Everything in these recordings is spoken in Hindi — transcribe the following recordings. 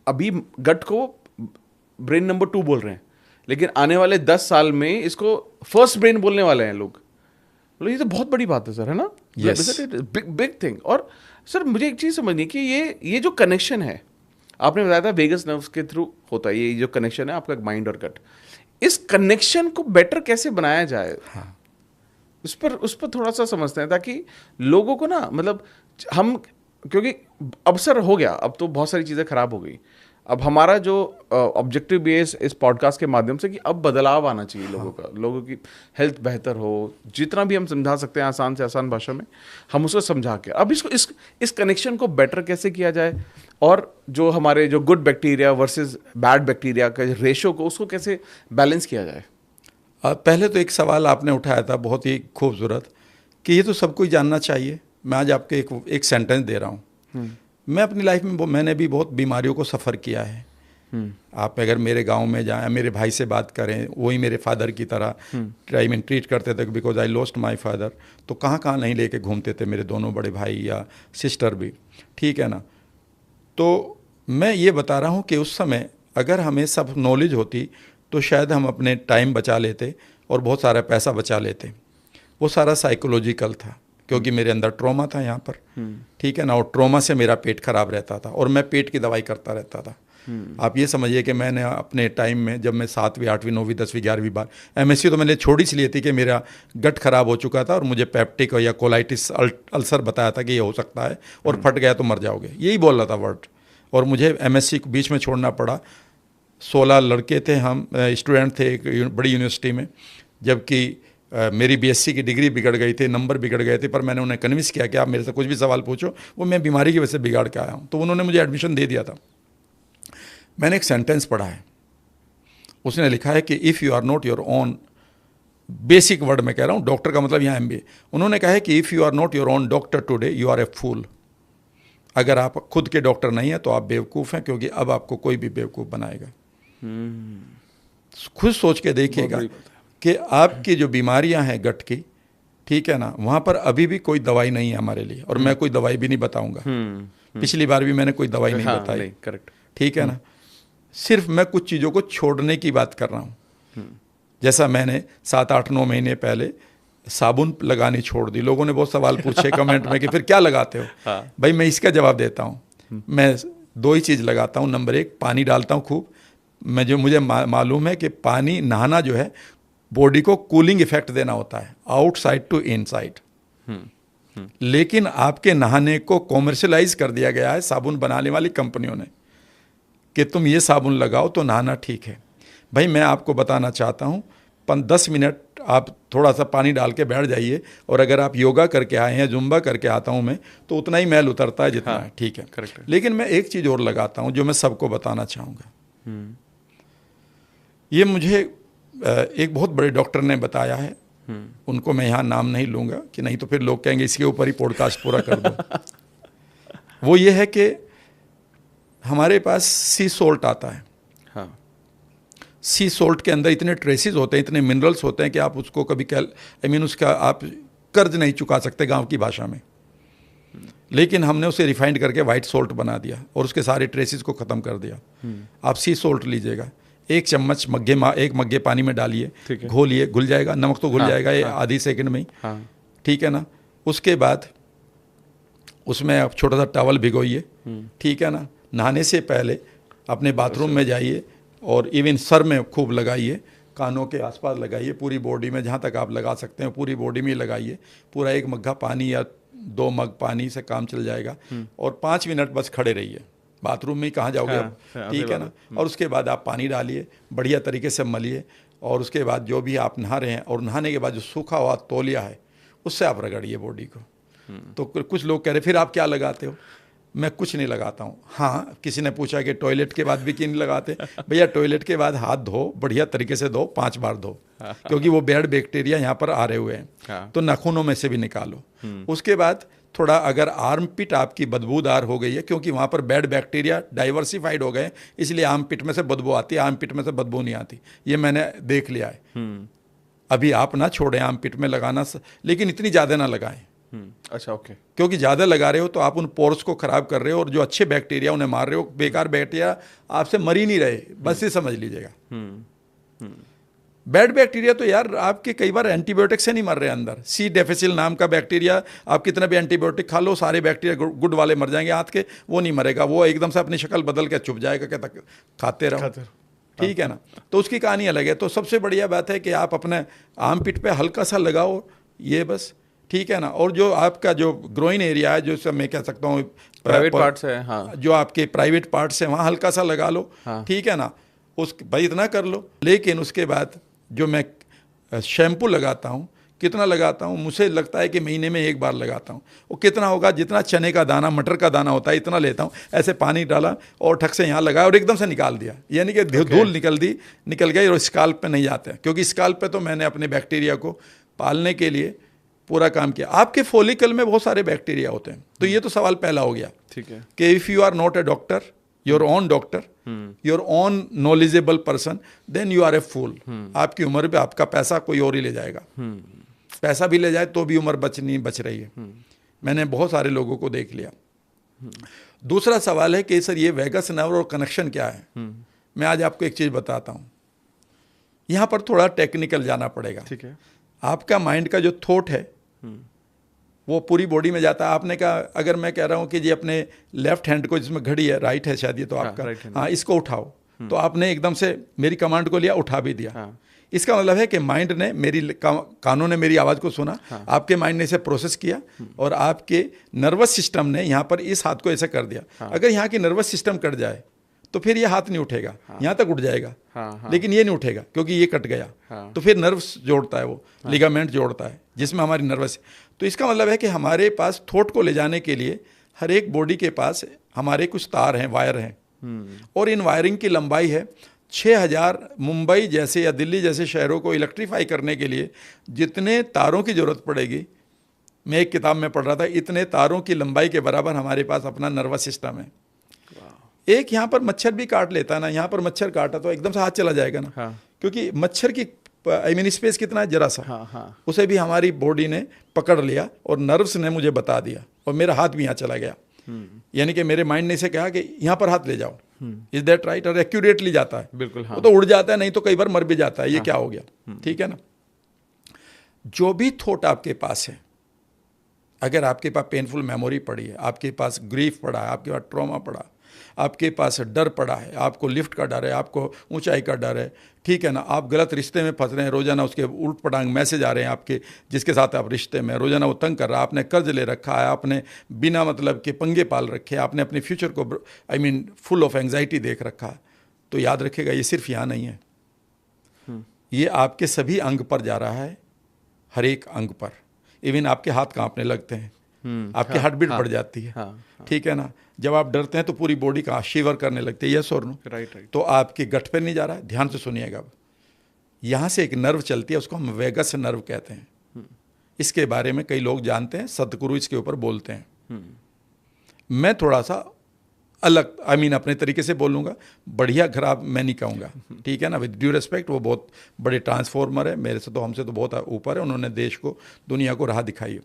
अभी गट को ब्रेन नंबर 2 बोल रहे हैं, लेकिन आने वाले 10 साल में इसको फर्स्ट ब्रेन बोलने वाले हैं लोग। मतलब ये तो बहुत बड़ी बात है सर, है ना? Yes. Big big thing. और सर मुझे एक चीज़ समझनी कि ये जो कनेक्शन है, आपने बताया था वेगस नर्व्स के थ्रू होता है, ये जो कनेक्शन है आपका माइंड और गट, इस कनेक्शन को बेटर कैसे बनाया जाए? हाँ, उस पर थोड़ा सा समझते हैं, ताकि लोगों को ना, मतलब हम, क्योंकि अवसर हो गया, अब तो बहुत सारी चीज़ें खराब हो गई। अब हमारा जो ऑब्जेक्टिव भी है इस पॉडकास्ट के माध्यम से कि अब बदलाव आना चाहिए लोगों का, लोगों की हेल्थ बेहतर हो, जितना भी हम समझा सकते हैं आसान से आसान भाषा में हम उसको समझा के अब इसको इस कनेक्शन को बेटर कैसे किया जाए, और जो हमारे जो good bacteria versus bad bacteria का रेशो को उसको कैसे बैलेंस किया जाए। पहले तो एक सवाल आपने उठाया था बहुत ही खूबसूरत, कि ये तो सबको ही जानना चाहिए। मैं आज आपके एक सेंटेंस दे रहा हूँ। मैं अपनी लाइफ में मैंने भी बहुत बीमारियों को सफ़र किया है। आप अगर मेरे गांव में जाएं, मेरे भाई से बात करें, वही मेरे फादर की तरह ट्रीट करते थे, because I lost my father. तो कहाँ कहाँ नहीं लेके घूमते थे मेरे दोनों बड़े भाई या सिस्टर भी, ठीक है ना। तो मैं ये बता रहा हूँ कि उस समय अगर हमें सब नॉलेज होती तो शायद हम अपने टाइम बचा लेते और बहुत सारा पैसा बचा लेते। वो सारा साइकोलॉजिकल था, क्योंकि मेरे अंदर ट्रॉमा था यहाँ पर, ठीक है ना। और ट्रॉमा से मेरा पेट खराब रहता था और मैं पेट की दवाई करता रहता था। आप ये समझिए कि मैंने अपने टाइम में, जब मैं 7वीं 8वीं 9वीं 10वीं 11वीं बार MSc, तो मैंने छोड़ी इसलिए थी कि मेरा गट खराब हो चुका था और मुझे पेप्टिक या कोलाइटिस अल्सर बताया था कि ये हो सकता है और फट गया तो मर जाओगे, यही बोल रहा था वर्ड। और मुझे MSc बीच में छोड़ना पड़ा। 16 लड़के थे हम, स्टूडेंट थे एक बड़ी यूनिवर्सिटी में, जबकि मेरी BSc की डिग्री बिगड़ गई थी, नंबर बिगड़ गए थे, पर मैंने उन्हें कन्विंस किया कि आप मेरे से कुछ भी सवाल पूछो, वो मैं बीमारी की वजह से बिगाड़ के आया हूँ। तो उन्होंने मुझे एडमिशन दे दिया था। मैंने एक सेंटेंस पढ़ा है, उसने लिखा है कि if you are not your own, basic word में कह रहा हूँ, डॉक्टर का मतलब यहाँ MBA, उन्होंने कहा है कि if you are not your own doctor today you are a fool. अगर आप खुद के डॉक्टर नहीं हैं तो आप बेवकूफ़ हैं, क्योंकि अब आपको कोई भी बेवकूफ़ बनाएगा। खुद सोच के देखिएगा कि आपकी जो बीमारियां हैं गट की, ठीक है ना, वहाँ पर अभी भी कोई दवाई नहीं है हमारे लिए, और मैं कोई दवाई भी नहीं बताऊंगा। पिछली बार भी मैंने कोई दवाई नहीं बताई, करेक्ट, ठीक है ना। सिर्फ मैं कुछ चीज़ों को छोड़ने की बात कर रहा हूँ। जैसा मैंने 7 8 9 महीने पहले साबुन लगानी छोड़ दी। लोगों ने बहुत सवाल पूछे कमेंट में कि फिर क्या लगाते हो। भाई मैं इसका जवाब देता हूँ, मैं 2 ही चीज़ लगाता हूँ। नंबर 1, पानी डालता हूँ खूब। मुझे मालूम है कि पानी नहाना जो है बॉडी को कूलिंग इफेक्ट देना होता है, आउटसाइड टू इनसाइड। लेकिन आपके नहाने को कॉमर्शलाइज कर दिया गया है साबुन बनाने वाली कंपनियों ने, कि तुम ये साबुन लगाओ तो नहाना ठीक है। भाई मैं आपको बताना चाहता हूँ, 10 मिनट आप थोड़ा सा पानी डाल के बैठ जाइए, और अगर आप योगा करके आए हैं, जुम्बा करके आता हूँ मैं, तो उतना ही मैल उतरता है जितना है, ठीक है। करेक्ट। लेकिन मैं एक चीज़ और लगाता हूँ जो मैं सबको बताना चाहूँगा। ये मुझे एक बहुत बड़े डॉक्टर ने बताया है, उनको मैं यहाँ नाम नहीं लूँगा कि नहीं तो फिर लोग कहेंगे इसके ऊपर ही पॉडकास्ट पूरा कर दो। वो ये है कि हमारे पास सी सोल्ट आता है। सी सोल्ट के अंदर इतने ट्रेसेस होते हैं, इतने मिनरल्स होते हैं कि आप उसको कभी उसका आप कर्ज नहीं चुका सकते गांव की भाषा में। लेकिन हमने उसे रिफाइंड करके वाइट सोल्ट बना दिया और उसके सारे ट्रेसेस को ख़त्म कर दिया। आप सी सोल्ट लीजिएगा, 1 चम्मच एक मग्गे पानी में डालिए, घोलिए, घुल जाएगा, नमक तो घुल जाएगा ये आधी सेकंड में ही, ठीक है ना। उसके बाद उसमें आप छोटा सा टॉवल भिगोइए, ठीक है ना। नहाने से पहले अपने बाथरूम में जाइए और इवन सर में खूब लगाइए, कानों के आसपास लगाइए, पूरी बॉडी में जहाँ तक आप लगा सकते हैं पूरी बॉडी में लगाइए। पूरा 1 मग्गा पानी या 2 मग पानी से काम चल जाएगा। और 5 मिनट बस खड़े रहिए, बाथरूम में ही कहाँ जाओगे आप, ठीक है ना। और उसके बाद आप पानी डालिए, बढ़िया तरीके से मलिए, और उसके बाद जो भी आप नहा रहे हैं, और नहाने के बाद जो सूखा हुआ तौलिया है उससे आप रगड़िए बॉडी को। तो कुछ लोग कह रहे फिर आप क्या लगाते हो। मैं कुछ नहीं लगाता हूँ। हाँ, किसी ने पूछा कि टॉयलेट के बाद भी क्यों नहीं लगाते। भैया टॉयलेट के बाद हाथ धो, बढ़िया तरीके से धो, 5 बार धो, क्योंकि वो बैड बैक्टीरिया यहाँ पर आ रहे हुए हैं, तो नाखूनों में से भी निकालो। उसके बाद थोड़ा अगर आर्म पिट आपकी बदबूदार हो गई है, क्योंकि वहाँ पर बैड बैक्टीरिया डाइवर्सिफाइड हो गए, इसलिए आर्म पिट में से बदबू आती है, आर्म पिट में से बदबू नहीं आती, ये मैंने देख लिया है। अभी आप ना छोड़ें आर्म पिट में लगाना, लेकिन इतनी ज़्यादा ना लगाएं, अच्छा, ओके। क्योंकि ज़्यादा लगा रहे हो तो आप उन पोर्स को ख़राब कर रहे हो, और जो अच्छे बैक्टीरिया उन्हें मार रहे हो। बेकार बैक्टीरिया आपसे मर ही नहीं रहे, बस ये समझ लीजिएगा। बैड बैक्टीरिया तो यार आपके कई बार एंटीबायोटिक से नहीं मर रहे अंदर। सी डिफिसिल नाम का बैक्टीरिया, आप कितना भी एंटीबायोटिक खा लो, सारे बैक्टीरिया गुड वाले मर जाएंगे हाथ के, वो नहीं मरेगा। वो एकदम से अपनी शक्ल बदल के छुप जाएगा, कहता खाते रहो, ठीक है ना। तो उसकी कहानी अलग है। तो सबसे बढ़िया बात है कि आप अपने आर्म पिट पे हल्का सा लगाओ, ये बस, ठीक है ना। और जो आपका जो ग्रोइन एरिया है, जो सब मैं कह सकता हूँ प्राइवेट पार्ट्स है, हाँ, जो आपके प्राइवेट पार्ट्स हैं, वहाँ हल्का सा लगा लो, ठीक है ना। भाई इतना कर लो। लेकिन उसके बाद जो मैं शैम्पू लगाता हूँ, कितना लगाता हूँ, मुझे लगता है कि महीने में एक बार लगाता हूँ। वो कितना होगा, जितना चने का दाना, मटर का दाना होता है, इतना लेता हूँ। ऐसे पानी डाला और ठक से यहाँ लगाया और एकदम से निकाल दिया, यानी कि धूल निकल गई, और स्काल्प पे नहीं जाते, क्योंकि स्काल्प पे तो मैंने अपने बैक्टीरिया को पालने के लिए पूरा काम किया। आपके फॉलिकल में बहुत सारे बैक्टीरिया होते हैं। तो ये तो सवाल पहला हो गया, ठीक है, कि if you are not a doctor, your own doctor, your own knowledgeable person, then you are a fool. आपकी उम्र पे आपका पैसा कोई और ही ले जाएगा। पैसा भी ले जाए तो भी उम्र बच रही है। मैंने बहुत सारे लोगों को देख लिया। दूसरा सवाल है कि सर ये वेगस नर्व और कनेक्शन क्या है। मैं आज आपको एक चीज़ बताता हूँ, यहाँ पर थोड़ा टेक्निकल जाना पड़ेगा। ठीक है। आपका माइंड का जो थॉट है वो पूरी बॉडी में जाता है। आपने कहा, अगर मैं कह रहा हूँ कि जी अपने लेफ्ट हैंड को, जिसमें घड़ी है, राइट है शायद ये तो आपका, हाँ, इसको उठाओ, तो आपने एकदम से मेरी कमांड को लिया, उठा भी दिया। इसका मतलब है कि माइंड ने कानों ने मेरी आवाज़ को सुना, आपके माइंड ने इसे प्रोसेस किया, और आपके नर्वस सिस्टम ने यहाँ पर इस हाथ को ऐसे कर दिया। अगर यहाँ की नर्वस सिस्टम कट जाए तो फिर ये हाथ नहीं उठेगा, यहाँ तक उठ जाएगा, लेकिन ये नहीं उठेगा क्योंकि ये कट गया। तो फिर नर्व्स जोड़ता है, वो लिगामेंट जोड़ता है जिसमें हमारी नर्वस। तो इसका मतलब है कि हमारे पास थॉट को ले जाने के लिए हर एक बॉडी के पास हमारे कुछ तार हैं, वायर हैं, और इन वायरिंग की लंबाई है 6000। मुंबई जैसे या दिल्ली जैसे शहरों को इलेक्ट्रीफाई करने के लिए जितने तारों की ज़रूरत पड़ेगी, मैं एक किताब में पढ़ रहा था, इतने तारों की लंबाई के बराबर हमारे पास अपना नर्वस सिस्टम है। एक यहाँ पर मच्छर भी काट लेता है ना, यहाँ पर मच्छर काटा तो एकदम से हाथ चला जाएगा ना, क्योंकि मच्छर की स्पेस कितना है, जरा सा, उसे भी हमारी बॉडी ने पकड़ लिया और नर्व्स ने मुझे बता दिया, और मेरा हाथ भी यहाँ चला गया। यानी कि मेरे माइंड ने इसे कहा कि यहाँ पर हाथ ले जाओ, इज दैट राइट, और एक्यूरेटली जाता है, बिल्कुल, वो तो उड़ जाता है, नहीं तो कई बार मर भी जाता है। ये क्या हो गया, ठीक है ना। जो भी थॉट आपके पास है, अगर आपके पास पेनफुल मेमोरी पड़ी है, आपके पास ग्रीफ पड़ा है, आपके पास ट्रॉमा पड़ा, आपके पास डर पड़ा है, आपको लिफ्ट का डर है, आपको ऊंचाई का डर है, ठीक है ना, आप गलत रिश्ते में फंस रहे हैं, रोजाना उसके उल्ट पटांग मैसेज आ रहे हैं आपके, जिसके साथ आप रिश्ते में, रोजाना वो तंग कर रहा है, आपने कर्ज ले रखा है, आपने बिना मतलब के पंगे पाल रखे हैं, आपने अपने फ्यूचर को फुल ऑफ एंग्जाइटी देख रखा है, तो याद रखेगा ये सिर्फ यहाँ नहीं है, ये आपके सभी अंग पर जा रहा है, हर एक अंग पर। इवन आपके हाथ कांपने लगते हैं, आपकी हार्ट बीट बढ़ जाती है, ठीक है ना। जब आप डरते हैं तो पूरी बॉडी का शिवर करने लगती है, यस और नो, राइट। तो आपके गट पे नहीं जा रहा है, ध्यान से सुनिएगा। यहाँ से एक नर्व चलती है, उसको हम वेगस नर्व कहते हैं। इसके बारे में कई लोग जानते हैं, सदगुरु इसके ऊपर बोलते हैं। मैं थोड़ा सा अलग अपने तरीके से बोलूँगा, बढ़िया खराब मैं नहीं कहूँगा, ठीक है ना, विद ड्यू रिस्पेक्ट। वो बहुत बड़े ट्रांसफॉर्मर है, मेरे से तो, हमसे तो बहुत ऊपर है, उन्होंने देश को, दुनिया को राह दिखाई है।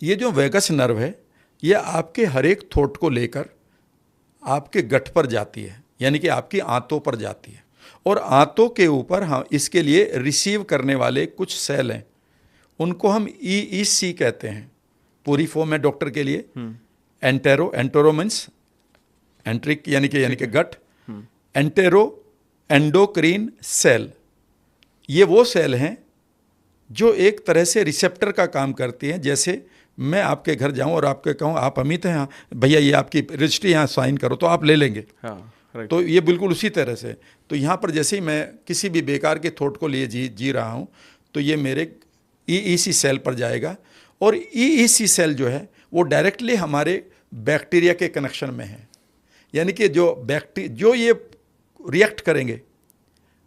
ये जो वेगस नर्व है, ये आपके हर एक थॉट को लेकर आपके गट पर जाती है, यानी कि आपकी आंतों पर जाती है, और आंतों के ऊपर हम इसके लिए रिसीव करने वाले कुछ सेल हैं, उनको हम EEC कहते हैं, पूरी फॉर्म है डॉक्टर के लिए। एंटेरो मीन्स एंट्रिक, यानी कि गट, एंटेरो एंडोक्रीन सेल। ये वो सेल हैं जो एक तरह से रिसेप्टर का काम करती हैं। जैसे मैं आपके घर जाऊं और आपके कहूं, आप अमित हैं, भैया ये आपकी रजिस्ट्री यहाँ साइन करो, तो आप ले लेंगे। तो ये बिल्कुल उसी तरह से। तो यहाँ पर जैसे ही मैं किसी भी बेकार के थॉट को लिए जी रहा हूँ, तो ये मेरे EEC सेल पर जाएगा, और EEC सेल जो है वो डायरेक्टली हमारे बैक्टीरिया के कनेक्शन में है। यानी कि जो ये रिएक्ट करेंगे,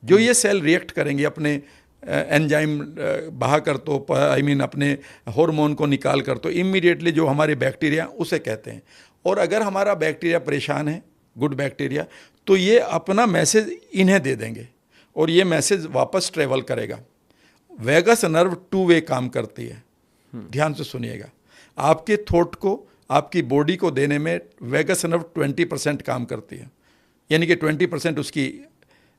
जो ये सेल रिएक्ट करेंगे अपने एंजाइम बहा कर, तो अपने हार्मोन को निकाल कर, तो इमीडिएटली जो हमारे बैक्टीरिया उसे कहते हैं। और अगर हमारा बैक्टीरिया परेशान है, गुड बैक्टीरिया, तो ये अपना मैसेज इन्हें दे देंगे, और ये मैसेज वापस ट्रेवल करेगा। वेगस नर्व 2 वे काम करती है, ध्यान से सुनिएगा। आपके थॉट को, आपकी बॉडी को देने में वेगस नर्व 20% काम करती है, यानी कि 20% उसकी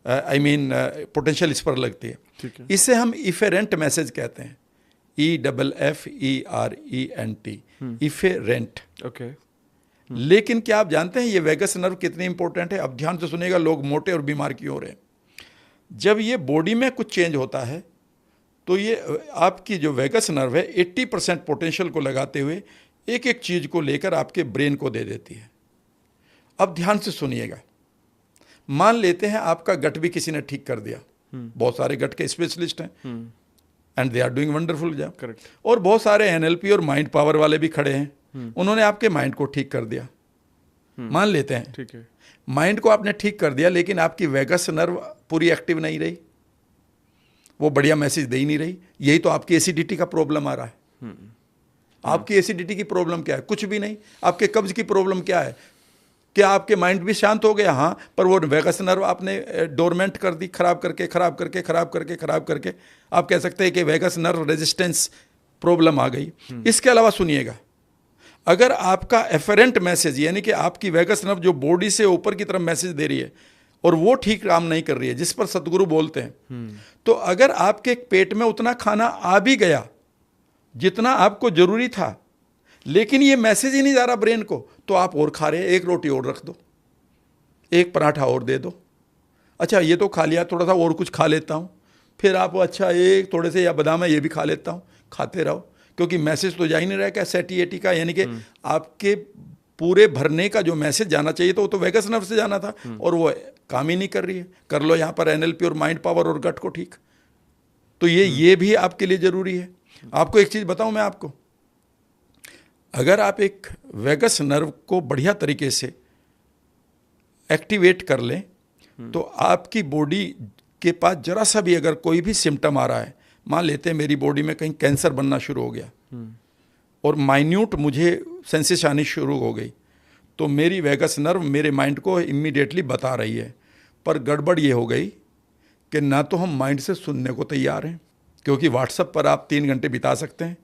पोटेंशियल इस पर लगती है। इसे हम इफेरेंट मैसेज कहते हैं, EFFERENT, इफेरेंट। ओके। लेकिन क्या आप जानते हैं ये वेगस नर्व कितनी इंपॉर्टेंट है? अब ध्यान से सुनिएगा, लोग मोटे और बीमार क्यों हो रहे हैं। जब ये बॉडी में कुछ चेंज होता है तो ये आपकी जो वेगस नर्व है 80% पोटेंशियल को लगाते हुए एक एक चीज को लेकर आपके ब्रेन को दे देती है। अब ध्यान से सुनिएगा, मान लेते हैं आपका गट भी किसी ने ठीक कर दिया, बहुत सारे गट के स्पेशलिस्ट हैं and they are doing wonderful job. Correct. और बहुत सारे NLP और माइंड पावर वाले भी खड़े हैं, उन्होंने आपके माइंड को ठीक कर दिया। मान लेते हैं ठीक है। माइंड को आपने ठीक कर दिया, लेकिन आपकी वेगस नर्व पूरी एक्टिव नहीं रही, वो बढ़िया मैसेज दे ही नहीं रही। यही तो आपकी एसिडिटी का प्रॉब्लम आ रहा है। आपकी एसिडिटी की प्रॉब्लम क्या है? कुछ भी नहीं। आपके कब्ज की प्रॉब्लम क्या है? क्या आपके माइंड भी शांत हो गया? हाँ, पर वो वेगस नर्व आपने डोरमेंट कर दी, खराब करके खराब करके खराब करके खराब करके। आप कह सकते हैं कि वेगस नर्व रेजिस्टेंस प्रॉब्लम आ गई। इसके अलावा सुनिएगा, अगर आपका एफरेंट मैसेज, यानी कि आपकी वेगस नर्व जो बॉडी से ऊपर की तरफ मैसेज दे रही है और वो ठीक काम नहीं कर रही है, जिस पर सतगुरु बोलते हैं, तो अगर आपके पेट में उतना खाना आ भी गया जितना आपको जरूरी था, लेकिन ये मैसेज ही नहीं जा रहा ब्रेन को, तो आप और खा रहे हैं। एक रोटी और रख दो, एक पराठा और दे दो, अच्छा ये तो खा लिया, थोड़ा सा और कुछ खा लेता हूँ, फिर आप अच्छा एक थोड़े से या बादाम है ये भी खा लेता हूँ, खाते रहो, क्योंकि मैसेज तो जा ही नहीं रहा है क्या सैटिएटी का, यानी कि आपके पूरे भरने का जो मैसेज जाना चाहिए तो वो तो वेगस नर्व से जाना था और वो काम ही नहीं कर रही है। कर लो यहाँ पर NLP और माइंड पावर और गट को ठीक। तो ये भी आपके लिए जरूरी है। आपको एक चीज बताऊं मैं आपको, अगर आप एक वेगस नर्व को बढ़िया तरीके से एक्टिवेट कर लें तो आपकी बॉडी के पास जरा सा भी अगर कोई भी सिम्टम आ रहा है, मान लेते हैं मेरी बॉडी में कहीं कैंसर बनना शुरू हो गया और माइन्यूट मुझे सेंसेस आनी शुरू हो गई, तो मेरी वेगस नर्व मेरे माइंड को इमीडिएटली बता रही है। पर गड़बड़ ये हो गई कि ना तो हम माइंड से सुनने को तैयार हैं, क्योंकि व्हाट्सएप पर आप 3 घंटे बिता सकते हैं,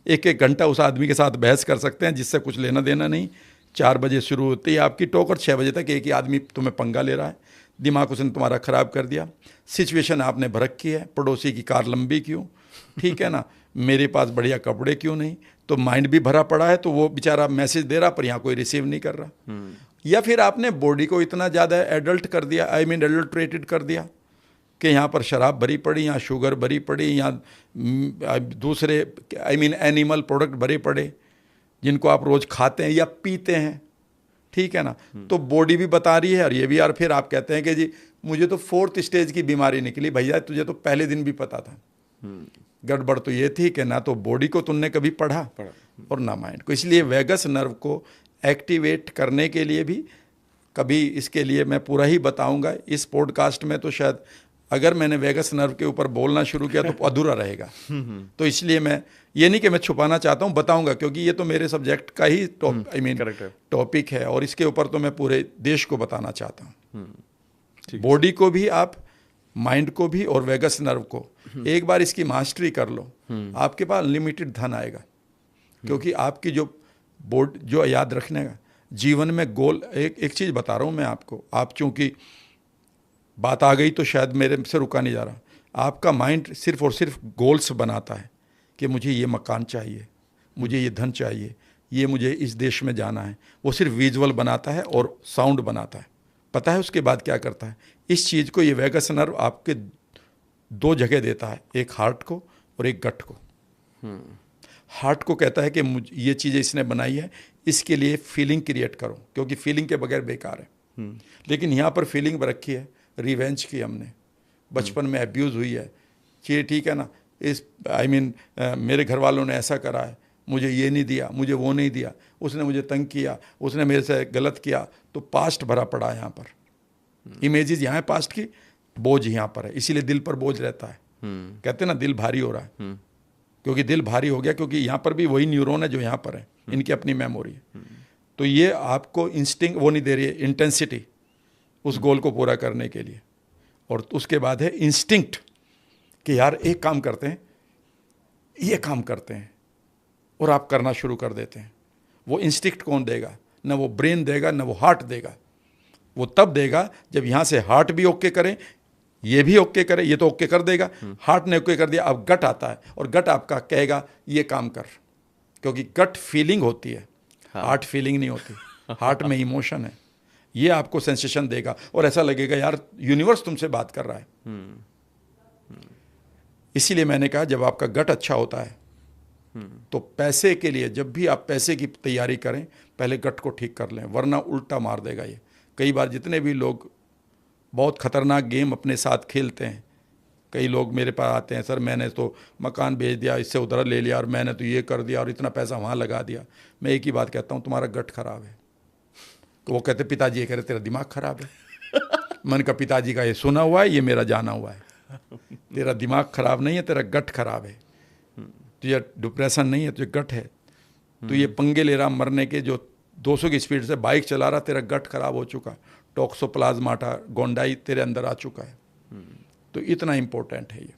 एक एक घंटा उस आदमी के साथ बहस कर सकते हैं जिससे कुछ लेना देना नहीं। 4 बजे शुरू होती है आपकी टॉक और 6 बजे तक एक ही आदमी तुम्हें पंगा ले रहा है, दिमाग उसने तुम्हारा ख़राब कर दिया। सिचुएशन आपने भड़क की है, पड़ोसी की कार लंबी क्यों, ठीक है ना, मेरे पास बढ़िया कपड़े क्यों नहीं, तो माइंड भी भरा पड़ा है, तो वो बेचारा मैसेज दे रहा पर यहाँ कोई रिसीव नहीं कर रहा। या फिर आपने बॉडी को इतना ज़्यादा एडल्ट कर दिया, एडल्ट्रेटेड कर दिया कि यहाँ पर शराब भरी पड़ी, यहाँ शुगर भरी पड़ी, यहाँ दूसरे एनिमल प्रोडक्ट भरे पड़े जिनको आप रोज़ खाते हैं या पीते हैं, ठीक है ना, तो बॉडी भी बता रही है और ये भी। और फिर आप कहते हैं कि जी मुझे तो 4th स्टेज की बीमारी निकली। भैया तुझे तो पहले दिन भी पता था। गड़बड़ तो ये थी कि ना तो बॉडी को तुमने कभी पढ़ा और ना माइंड को। इसलिए वेगस नर्व को एक्टिवेट करने के लिए भी कभी इसके लिए मैं पूरा ही बताऊंगा इस पॉडकास्ट में, तो शायद अगर मैंने वेगस नर्व के ऊपर बोलना शुरू किया तो अधूरा रहेगा। तो इसलिए मैं ये नहीं कि मैं छुपाना चाहता हूँ, बताऊंगा, क्योंकि ये तो मेरे सब्जेक्ट का ही टॉपिक है और इसके ऊपर तो मैं पूरे देश को बताना चाहता हूँ। बॉडी को भी आप, माइंड को भी और वेगस नर्व को एक बार इसकी मास्टरी कर लो, आपके पास अनलिमिटेड धन आएगा। क्योंकि आपकी जो याद रखने का जीवन में गोल, एक चीज़ बता रहा हूँ मैं आपको, आप चूँकि बात आ गई तो शायद मेरे से रुका नहीं जा रहा, आपका माइंड सिर्फ और सिर्फ गोल्स बनाता है कि मुझे ये मकान चाहिए, मुझे ये धन चाहिए, ये मुझे इस देश में जाना है। वो सिर्फ विजुअल बनाता है और साउंड बनाता है। पता है उसके बाद क्या करता है? इस चीज़ को ये वेगस नर्व आपके 2 जगह देता है, एक हार्ट को और एक गट को। हार्ट को कहता है कि मुझे ये चीज़ें इसने बनाई है, इसके लिए फीलिंग क्रिएट करो, क्योंकि फीलिंग के बगैर बेकार है। लेकिन यहाँ पर फीलिंग रखी है रिवेंज की, हमने बचपन में अब्यूज़ हुई है कि ठीक है ना, इस मेरे घर वालों ने ऐसा करा है, मुझे ये नहीं दिया, मुझे वो नहीं दिया, उसने मुझे तंग किया, उसने मेरे से गलत किया, तो पास्ट भरा पड़ा है यहाँ पर। इमेजेस यहाँ है पास्ट की, बोझ यहाँ पर है, इसीलिए दिल पर बोझ रहता है। कहते हैं ना दिल भारी हो रहा है, क्योंकि दिल भारी हो गया, क्योंकि यहाँ पर भी वही न्यूरॉन है जो यहाँ पर है, इनकी अपनी मेमोरी है। तो ये आपको इंस्टिंक्ट वो नहीं दे रही है, इंटेंसिटी उस गोल को पूरा करने के लिए। और उसके बाद है इंस्टिंक्ट कि यार एक काम करते हैं, ये काम करते हैं, और आप करना शुरू कर देते हैं। वो इंस्टिक्ट कौन देगा? न वो ब्रेन देगा, न वो हार्ट देगा। वो तब देगा जब यहाँ से हार्ट भी ओके करे, ये भी ओके करे, ये तो ओके कर देगा, हार्ट ने ओके कर दिया, अब गट आता है और गट आपका कहेगा ये काम कर, क्योंकि गट फीलिंग होती है, हार्ट फीलिंग नहीं होती। हार्ट में इमोशन है, ये आपको सेंसेशन देगा और ऐसा लगेगा यार यूनिवर्स तुमसे बात कर रहा है। इसीलिए मैंने कहा जब आपका गट अच्छा होता है तो पैसे के लिए, जब भी आप पैसे की तैयारी करें पहले गट को ठीक कर लें, वरना उल्टा मार देगा ये। कई बार जितने भी लोग बहुत खतरनाक गेम अपने साथ खेलते हैं, कई लोग मेरे पास आते हैं, सर मैंने तो मकान बेच दिया, इससे उधर ले लिया, और मैंने तो ये कर दिया और इतना पैसा वहाँ लगा दिया। मैं एक ही बात कहता हूँ, तुम्हारा गट खराब है। तो वो कहते पिताजी ये कह रहे तेरा दिमाग खराब है। मैंने कहा पिताजी का ये सुना हुआ है, ये मेरा जाना हुआ है। तेरा दिमाग खराब नहीं है, तेरा गट खराब है। तुझे डिप्रेशन नहीं है, तुझे गट है। तो ये पंगे ले रहा मरने के, जो 200 की स्पीड से बाइक चला रहा, तेरा गट खराब हो चुका, टॉक्सोप्लाज्माटा गोंडाई तेरे अंदर आ चुका है। तो इतना इम्पोर्टेंट है ये।